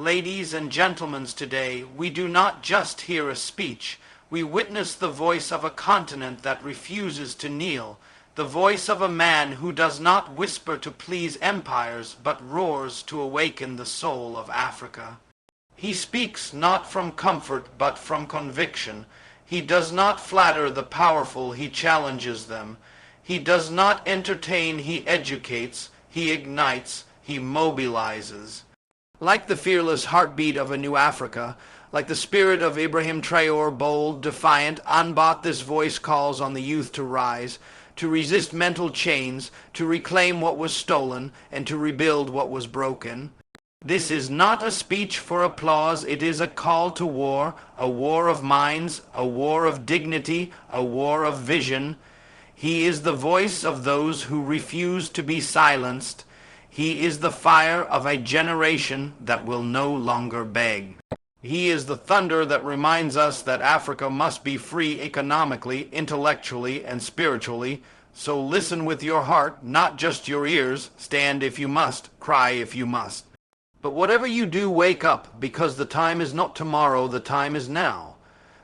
Ladies and gentlemen, today we do not just hear a speech, we witness the voice of a continent that refuses to kneel, the voice of a man who does not whisper to please empires, but roars to awaken the soul of Africa. He speaks not from comfort, but from conviction. He does not flatter the powerful, he challenges them. He does not entertain, he educates, he ignites, he mobilizes. Like the fearless heartbeat of a new Africa, like the spirit of Ibrahim Traore, bold, defiant, unbought, this voice calls on the youth to rise, to resist mental chains, to reclaim what was stolen, and to rebuild what was broken. This is not a speech for applause, it is a call to war, a war of minds, a war of dignity, a war of vision. He is the voice of those who refuse to be silenced. He is the fire of a generation that will no longer beg. He is the thunder that reminds us that Africa must be free economically, intellectually, and spiritually. So listen with your heart, not just your ears. Stand if you must, cry if you must. But whatever you do, wake up, because the time is not tomorrow, the time is now.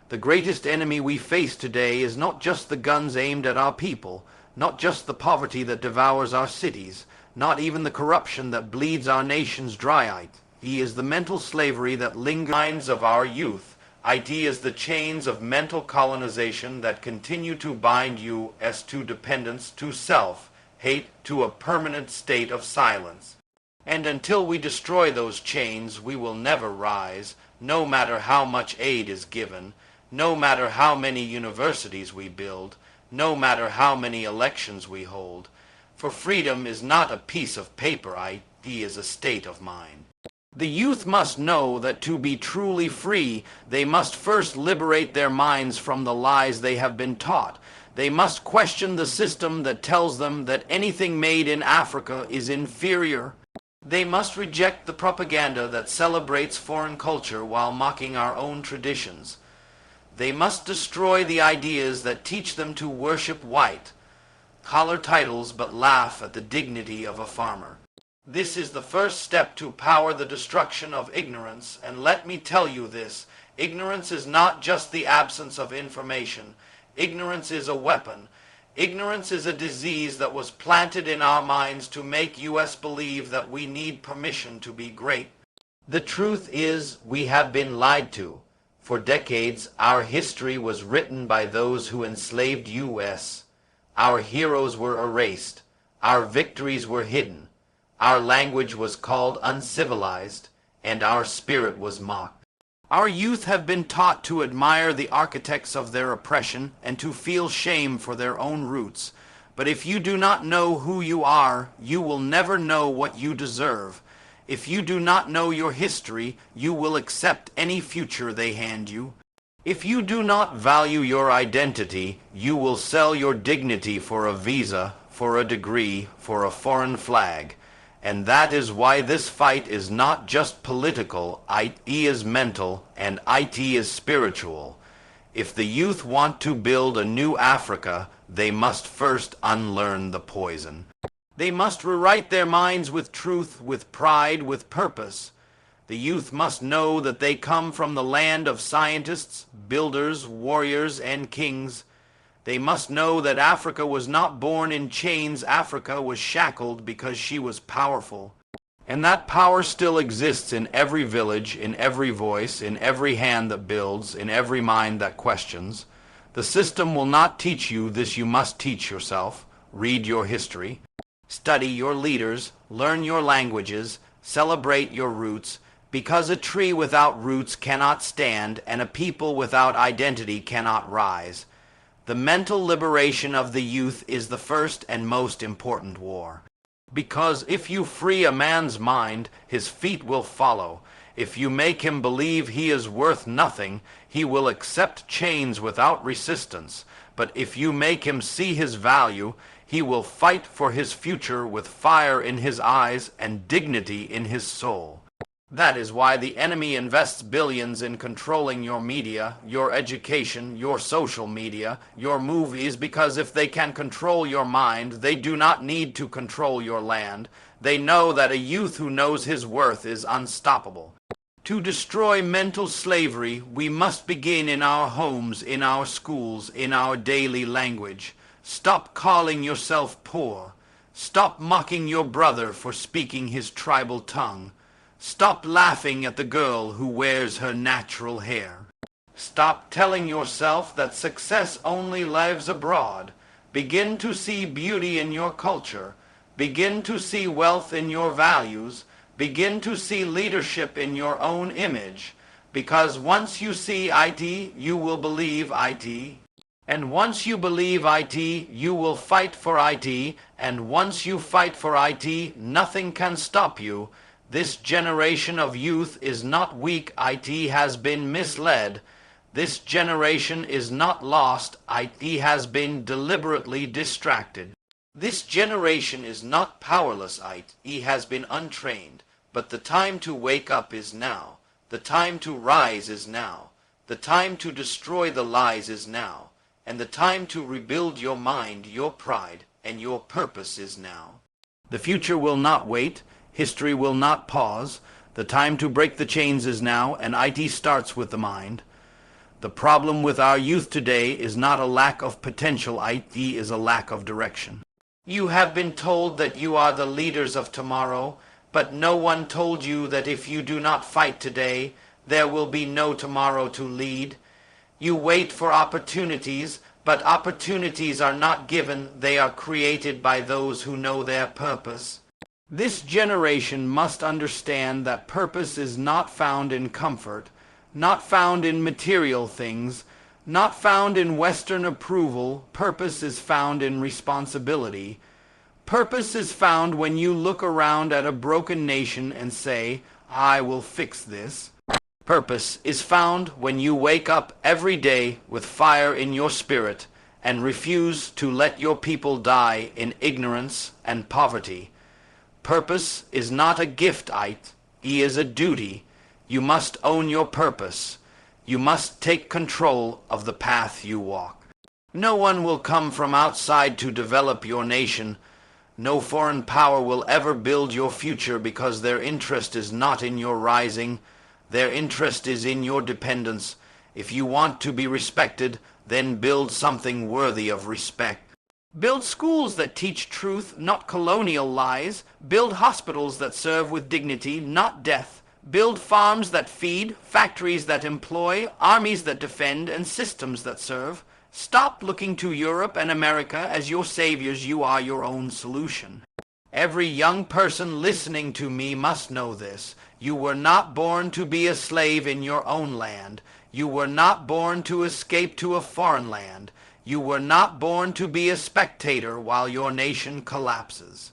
The greatest enemy we face today is not just the guns aimed at our people, not just the poverty that devours our cities, not even the corruption that bleeds our nations dry. He is the mental slavery that lingers in the minds of our youth. IT is the chains of mental colonization that continue to bind you as to dependence, to self, hate, to a permanent state of silence. And until we destroy those chains, we will never rise, no matter how much aid is given, no matter how many universities we build, no matter how many elections we hold. For freedom is not a piece of paper, it is a state of mind. The youth must know that to be truly free, they must first liberate their minds from the lies they have been taught. They must question the system that tells them that anything made in Africa is inferior. They must reject the propaganda that celebrates foreign culture while mocking our own traditions. They must destroy the ideas that teach them to worship white, collar titles, but laugh at the dignity of a farmer. This is the first step to power the destruction of ignorance, and let me tell you this, ignorance is not just the absence of information. Ignorance is a weapon. Ignorance is a disease that was planted in our minds to make us believe that we need permission to be great. The truth is, we have been lied to. For decades, our history was written by those who enslaved us. Our heroes were erased. Our victories were hidden. Our language was called uncivilized, and our spirit was mocked. Our youth have been taught to admire the architects of their oppression and to feel shame for their own roots. But if you do not know who you are, you will never know what you deserve. If you do not know your history, you will accept any future they hand you. If you do not value your identity, you will sell your dignity for a visa, for a degree, for a foreign flag. And that is why this fight is not just political, IT is mental, and IT is spiritual. If the youth want to build a new Africa, they must first unlearn the poison. They must rewrite their minds with truth, with pride, with purpose. The youth must know that they come from the land of scientists, builders, warriors, and kings. They must know that Africa was not born in chains. Africa was shackled because she was powerful. And that power still exists in every village, in every voice, in every hand that builds, in every mind that questions. The system will not teach you this. You must teach yourself. Read your history. Study your leaders. Learn your languages. Celebrate your roots. Because a tree without roots cannot stand, and a people without identity cannot rise. The mental liberation of the youth is the first and most important war. Because if you free a man's mind, his feet will follow. If you make him believe he is worth nothing, he will accept chains without resistance. But if you make him see his value, he will fight for his future with fire in his eyes and dignity in his soul. That is why the enemy invests billions in controlling your media, your education, your social media, your movies, because if they can control your mind, they do not need to control your land. They know that a youth who knows his worth is unstoppable. To destroy mental slavery, we must begin in our homes, in our schools, in our daily language. Stop calling yourself poor. Stop mocking your brother for speaking his tribal tongue. Stop laughing at the girl who wears her natural hair. Stop telling yourself that success only lives abroad. Begin to see beauty in your culture. Begin to see wealth in your values. Begin to see leadership in your own image. Because once you see IT, you will believe IT. And once you believe IT, you will fight for IT. And once you fight for IT, nothing can stop you. This generation of youth is not weak. IT has been misled. This generation is not lost. IT has been deliberately distracted. This generation is not powerless. IT has been untrained. But the time to wake up is now. The time to rise is now. The time to destroy the lies is now. And the time to rebuild your mind, your pride, and your purpose is now. The future will not wait. History will not pause. The time to break the chains is now, and IT starts with the mind. The problem with our youth today is not a lack of potential. IT is a lack of direction. You have been told that you are the leaders of tomorrow. But no one told you that if you do not fight today, there will be no tomorrow to lead. You wait for opportunities, but opportunities are not given. They are created by those who know their purpose. This generation must understand that purpose is not found in comfort, not found in material things, not found in Western approval. Purpose is found in responsibility. Purpose is found when you look around at a broken nation and say, I will fix this. Purpose is found when you wake up every day with fire in your spirit and refuse to let your people die in ignorance and poverty. Purpose is not a gift, it is a duty. You must own your purpose. You must take control of the path you walk. No one will come from outside to develop your nation. No foreign power will ever build your future because their interest is not in your rising. Their interest is in your dependence. If you want to be respected, then build something worthy of respect. Build schools that teach truth, not colonial lies. Build hospitals that serve with dignity, not death. Build farms that feed, factories that employ, armies that defend, and systems that serve. Stop looking to Europe and America as your saviors. You are your own solution. Every young person listening to me must know this. You were not born to be a slave in your own land. You were not born to escape to a foreign land. You were not born to be a spectator while your nation collapses.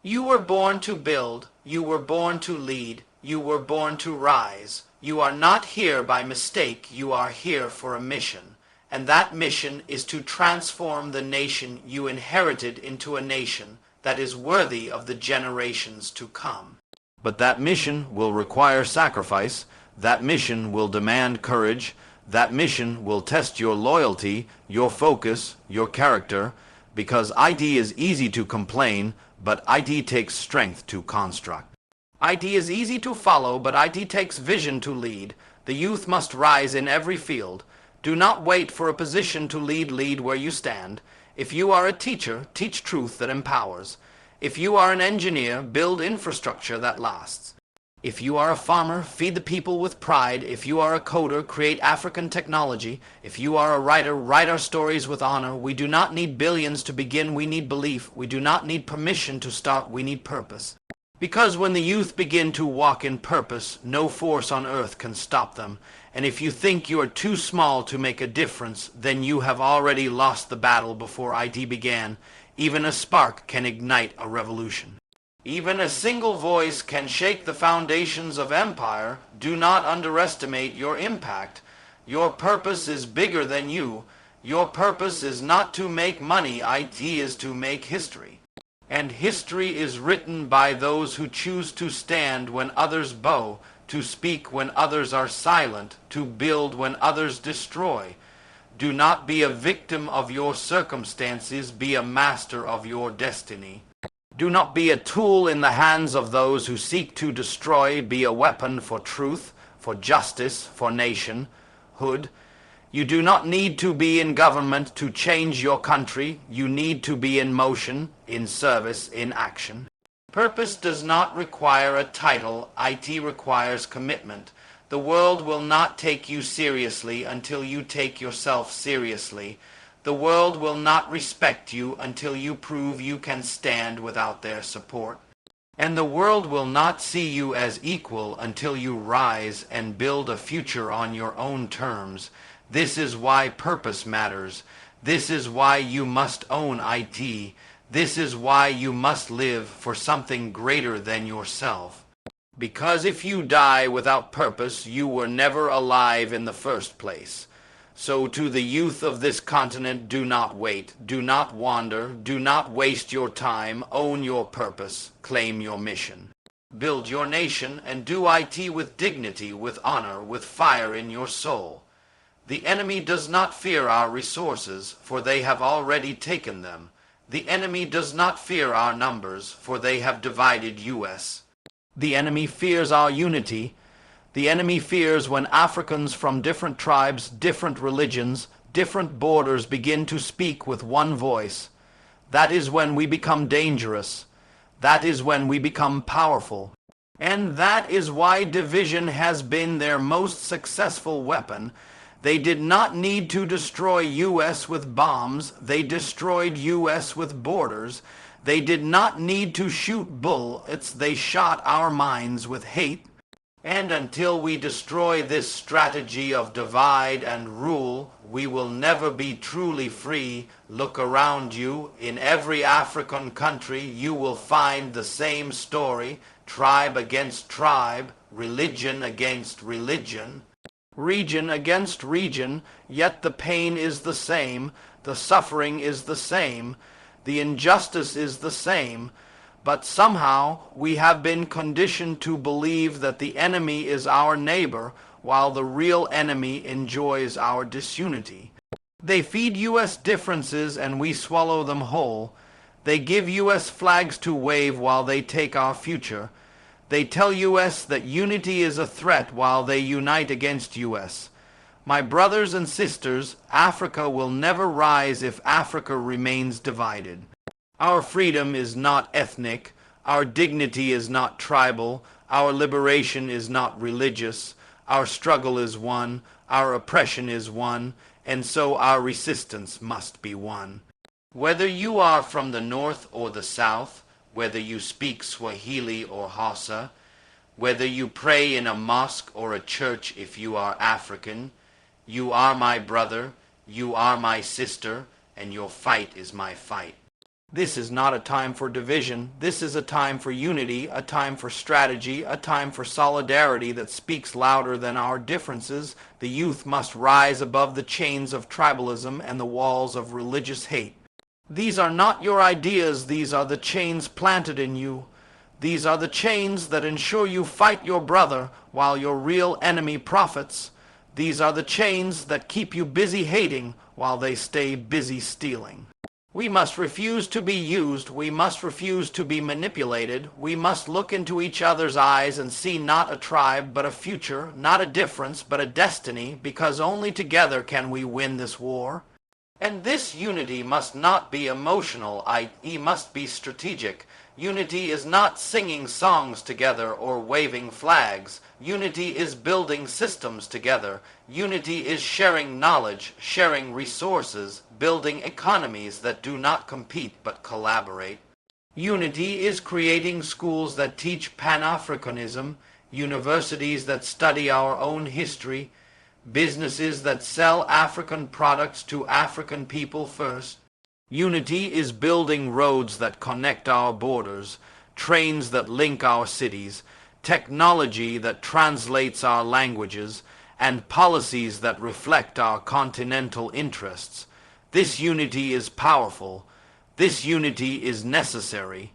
You were born to build. You were born to lead. You were born to rise. You are not here by mistake. You are here for a mission. And that mission is to transform the nation you inherited into a nation that is worthy of the generations to come. But that mission will require sacrifice. That mission will demand courage. That mission will test your loyalty, your focus, your character, because IT is easy to complain, but IT takes strength to construct. IT is easy to follow, but IT takes vision to lead. The youth must rise in every field. Do not wait for a position to lead. Lead where you stand. If you are a teacher, teach truth that empowers. If you are an engineer, build infrastructure that lasts. If you are a farmer, feed the people with pride. If you are a coder, create African technology. If you are a writer, write our stories with honor. We do not need billions to begin. We need belief. We do not need permission to start. We need purpose. Because when the youth begin to walk in purpose, no force on earth can stop them. And if you think you are too small to make a difference, then you have already lost the battle before IT began. Even a spark can ignite a revolution. Even a single voice can shake the foundations of empire. Do not underestimate your impact. Your purpose is bigger than you. Your purpose is not to make money. IT is to make history. And history is written by those who choose to stand when others bow, to speak when others are silent, to build when others destroy. Do not be a victim of your circumstances. Be a master of your destiny. Do not be a tool in the hands of those who seek to destroy. Be a weapon for truth, for justice, for nationhood. You do not need to be in government to change your country. You need to be in motion, in service, in action. Purpose does not require a title. IT requires commitment. The world will not take you seriously until you take yourself seriously. The world will not respect you until you prove you can stand without their support. And the world will not see you as equal until you rise and build a future on your own terms. This is why purpose matters. This is why you must own IT. This is why you must live for something greater than yourself. Because if you die without purpose, you were never alive in the first place. So to the youth of this continent, do not wait, do not wander, do not waste your time, own your purpose, claim your mission. Build your nation and do IT with dignity, with honor, with fire in your soul. The enemy does not fear our resources, for they have already taken them. The enemy does not fear our numbers, for they have divided us. The enemy fears our unity. The enemy fears when Africans from different tribes, different religions, different borders begin to speak with one voice. That is when we become dangerous. That is when we become powerful. And that is why division has been their most successful weapon. They did not need to destroy us with bombs. They destroyed us with borders. They did not need to shoot bullets. They shot our minds with hate. And until we destroy this strategy of divide and rule, we will never be truly free. Look around you. In every African country, you will find the same story. Tribe against tribe, religion against religion, region against region, yet the pain is the same, the suffering is the same, the injustice is the same. But somehow we have been conditioned to believe that the enemy is our neighbor, while the real enemy enjoys our disunity. They feed us differences and we swallow them whole. They give us flags to wave while they take our future. They tell us that unity is a threat while they unite against us. My brothers and sisters, Africa will never rise if Africa remains divided. Our freedom is not ethnic, our dignity is not tribal, our liberation is not religious, our struggle is one, our oppression is one, and so our resistance must be one. Whether you are from the north or the south, whether you speak Swahili or Hausa, whether you pray in a mosque or a church if you are African, you are my brother, you are my sister, and your fight is my fight. This is not a time for division. This is a time for unity, a time for strategy, a time for solidarity that speaks louder than our differences. The youth must rise above the chains of tribalism and the walls of religious hate. These are not your ideas. These are the chains planted in you. These are the chains that ensure you fight your brother while your real enemy profits. These are the chains that keep you busy hating while they stay busy stealing. We must refuse to be used. We must refuse to be manipulated. We must look into each other's eyes and see not a tribe, but a future, not a difference, but a destiny, because only together can we win this war. And this unity must not be emotional, it must be strategic. Unity is not singing songs together or waving flags. Unity is building systems together. Unity is sharing knowledge, sharing resources, building economies that do not compete but collaborate. Unity is creating schools that teach Pan-Africanism, universities that study our own history, businesses that sell African products to African people first. Unity is building roads that connect our borders, trains that link our cities, technology that translates our languages, and policies that reflect our continental interests. This unity is powerful. This unity is necessary.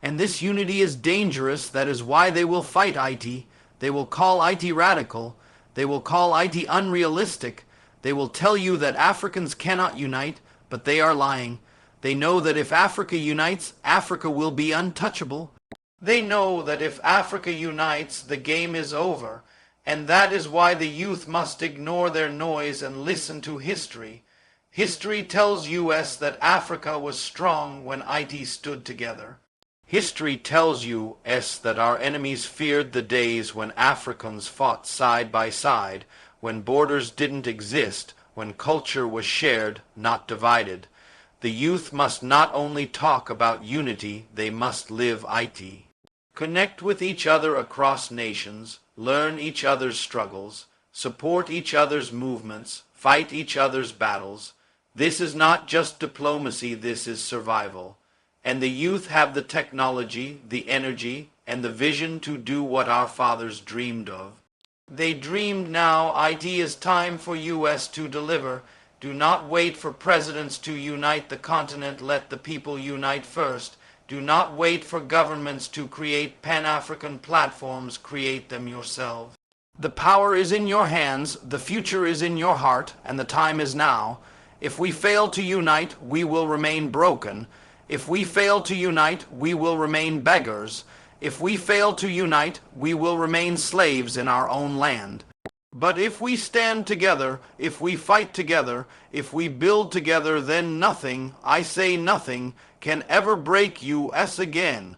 And this unity is dangerous. That is why they will fight IT. They will call IT radical. They will call IT unrealistic. They will tell you that Africans cannot unite, but they are lying. They know that if Africa unites, Africa will be untouchable. They know that if Africa unites, the game is over. And that is why the youth must ignore their noise and listen to history. History tells US that Africa was strong when IT stood together. History tells US that our enemies feared the days when Africans fought side by side, when borders didn't exist, when culture was shared, not divided. The youth must not only talk about unity, they must live IT. Connect with each other across nations, learn each other's struggles, support each other's movements, fight each other's battles. This is not just diplomacy, this is survival. And the youth have the technology, the energy, and the vision to do what our fathers dreamed of. They dreamed. Now it is time for US to deliver. Do not wait for presidents to unite the continent. Let the people unite first. Do not wait for governments to create Pan-African platforms. Create them yourselves. The power is in your hands, the future is in your heart, and the time is now. If we fail to unite, we will remain broken. If we fail to unite, we will remain beggars. If we fail to unite, we will remain slaves in our own land. But if we stand together, if we fight together, if we build together, then nothing, I say nothing, can ever break US again.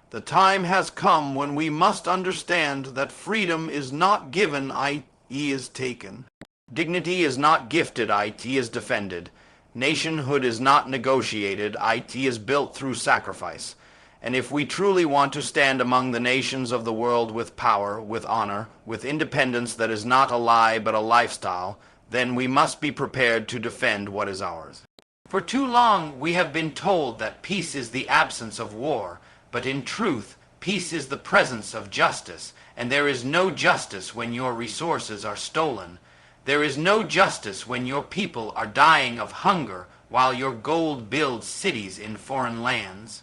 The time has come when we must understand that freedom is not given, IT is taken. Dignity is not gifted, IT is defended. Nationhood is not negotiated, IT is built through sacrifice. And if we truly want to stand among the nations of the world with power, with honor, with independence that is not a lie but a lifestyle, then we must be prepared to defend what is ours. For too long we have been told that peace is the absence of war, but in truth, peace is the presence of justice, and there is no justice when your resources are stolen. There is no justice when your people are dying of hunger while your gold builds cities in foreign lands.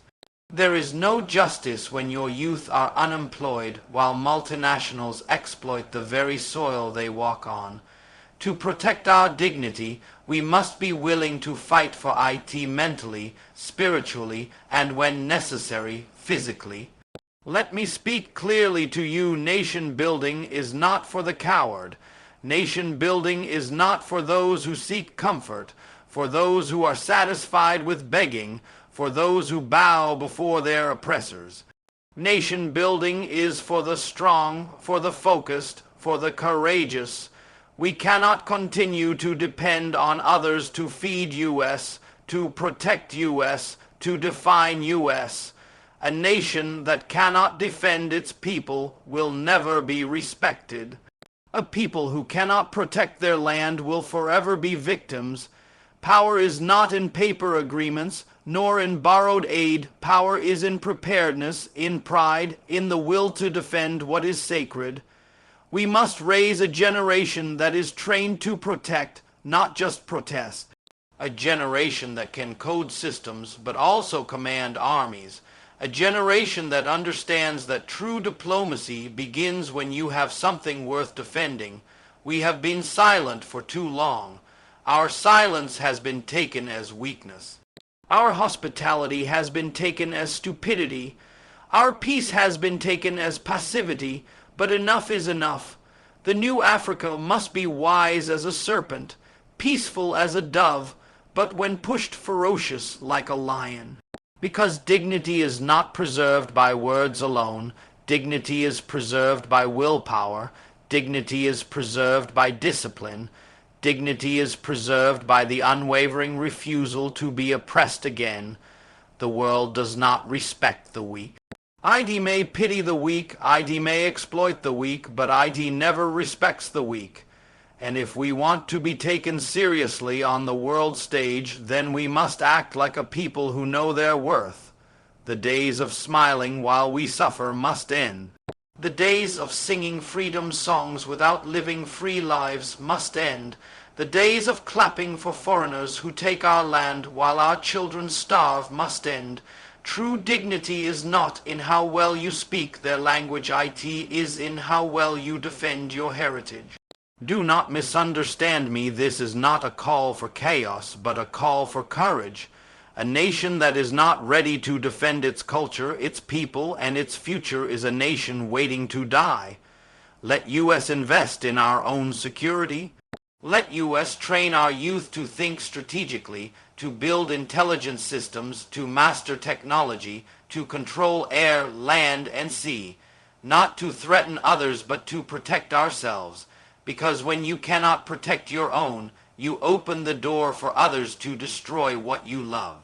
There is no justice when your youth are unemployed while multinationals exploit the very soil they walk on. To protect our dignity, we must be willing to fight for IT mentally, spiritually, and when necessary, physically. Let me speak clearly to you. Nation building is not for the coward. Nation building is not for those who seek comfort, for those who are satisfied with begging, for those who bow before their oppressors. Nation building is for the strong, for the focused, for the courageous. We cannot continue to depend on others to feed US, to protect US, to define US. A nation that cannot defend its people will never be respected. A people who cannot protect their land will forever be victims. Power is not in paper agreements, nor in borrowed aid. Power is in preparedness, in pride, in the will to defend what is sacred. We must raise a generation that is trained to protect, not just protest. A generation that can code systems, but also command armies. A generation that understands that true diplomacy begins when you have something worth defending. We have been silent for too long. Our silence has been taken as weakness. Our hospitality has been taken as stupidity. Our peace has been taken as passivity. But enough is enough. The new Africa must be wise as a serpent, peaceful as a dove, but when pushed ferocious like a lion. Because dignity is not preserved by words alone. Dignity is preserved by willpower. Dignity is preserved by discipline. Dignity is preserved by the unwavering refusal to be oppressed again. The world does not respect the weak. ID may pity the weak, ID may exploit the weak, but ID never respects the weak. And if we want to be taken seriously on the world stage, then we must act like a people who know their worth. The days of smiling while we suffer must end. The days of singing freedom songs without living free lives must end. The days of clapping for foreigners who take our land while our children starve must end. True dignity is not in how well you speak their language. IT is in how well you defend your heritage. Do not misunderstand me. This is not a call for chaos, but a call for courage. A nation that is not ready to defend its culture, its people, and its future is a nation waiting to die. Let U.S. invest in our own security. Let U.S. train our youth to think strategically, to build intelligence systems, to master technology, to control air, land, and sea, not to threaten others but to protect ourselves, because when you cannot protect your own, you open the door for others to destroy what you love.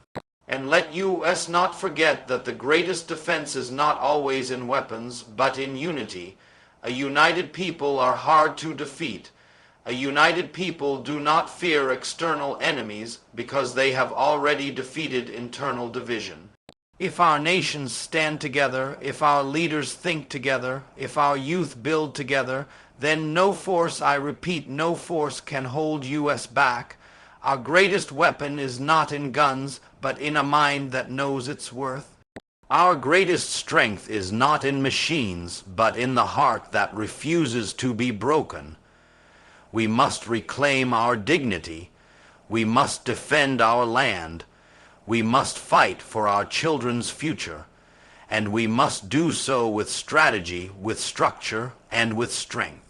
And let U.S. not forget that the greatest defense is not always in weapons, but in unity. A united people are hard to defeat. A united people do not fear external enemies because they have already defeated internal division. If our nations stand together, if our leaders think together, if our youth build together, then no force, I repeat, no force can hold U.S. back. Our greatest weapon is not in guns, but in a mind that knows its worth. Our greatest strength is not in machines, but in the heart that refuses to be broken. We must reclaim our dignity. We must defend our land. We must fight for our children's future. And we must do so with strategy, with structure, and with strength.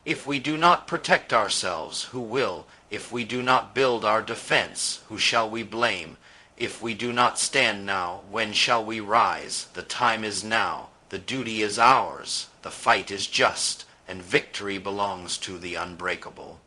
If we do not protect ourselves, who will? If we do not build our defense, who shall we blame? If we do not stand now, when shall we rise? The time is now. The duty is ours. The fight is just, and victory belongs to the unbreakable.